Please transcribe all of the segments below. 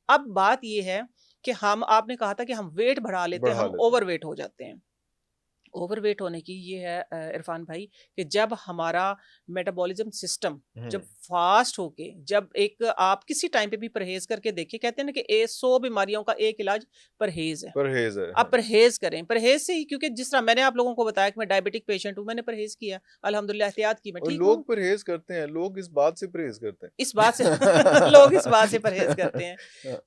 اب بات یہ ہے کہ آپ نے کہا تھا کہ ہم ویٹ بڑھا لیتے ہیں، ہم اوور ویٹ ہو جاتے ہیں. اوور ویٹ ہونے کی یہ ہے عرفان بھائی کہ جب ہمارا میٹابولزم سسٹم جب فاسٹ ہو کے جب ایک آپ کسی ٹائم پہ بھی پرہیز کر کے دیکھیں، کہتے ہیں نا کہ 100 بیماریوں کا ایک علاج پرہیز ہے. پرہیز ہے. آپ پرہیز کریں، پرہیز سے ہی، کیونکہ جس طرح میں نے آپ لوگوں کو بتایا کہ میں ڈائبٹک پیشنٹ ہوں، میں نے پرہیز کیا الحمدللہ، احتیاط کی، میں اور ٹھیک لوگ ہوں. پرہیز کرتے ہیں، لوگ اس بات سے پرہیز کرتے ہیں، اس بات سے لوگ اس بات سے پرہیز کرتے ہیں.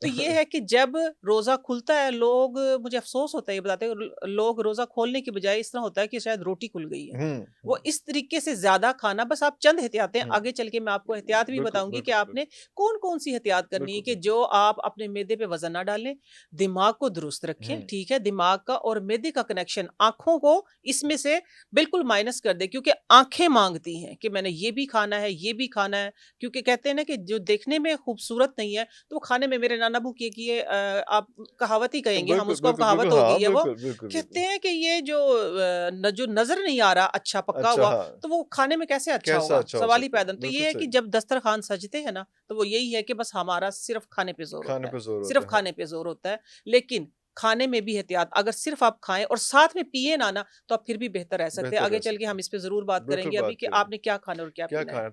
تو یہ ہے کہ جب روزہ کھلتا ہے، لوگ، مجھے افسوس ہوتا ہے یہ بتاتے ہیں، لوگ روزہ کھولنے کی بجائے اس طرح ہوتا ہے کہ شاید روٹی کھل گئی ہے، وہ اس طریقے سے زیادہ کھانا. بس آپ چند احتیاطیں آگے چل کے میں آپ کو احتیاط بھی بتاؤں گی کہ آپ نے کون کون سی احتیاط کرنی ہے، کہ جو آپ اپنے معدے پہ وزن نہ ڈالیں، دماغ کو درست رکھیں. ٹھیک ہے، دماغ کا اور معدے کا کنیکشن، آنکھوں کو اس میں سے بالکل مائنس کر دے، کیونکہ آنکھیں مانگتی ہیں کہ میں نے یہ بھی کھانا ہے، یہ بھی کھانا ہے. کیونکہ کہتے ہیں نا کہ جو دیکھنے میں خوبصورت نہیں ہے تو وہ کھانے میں، میرے نانا ابو کی آپ کہاوت ہی کہیں گے ہم اس کو، اب کہاوت ہو گئی ہے، وہ کہتے ہیں کہ یہ جو نظر نہیں آ رہا اچھا پکا ہوا، تو وہ کھانے میں کیسے اچھا ہوگا، سوال ہی پیدا. تو یہ ہے کہ جب دسترخوان سجتے ہیں نا، تو وہ یہی ہے کہ بس ہمارا صرف کھانے پہ زور ہوتا ہے، صرف کھانے پہ زور ہوتا ہے. لیکن کھانے میں بھی احتیاط، اگر صرف آپ کھائیں اور ساتھ میں پیئے نہ تو آپ پھر بھی بہتر رہ سکتے ہیں. آگے چل کے ہم اس پہ ضرور بات کریں گے ابھی کہ آپ نے کیا کھانا اور کیا پینا ہے.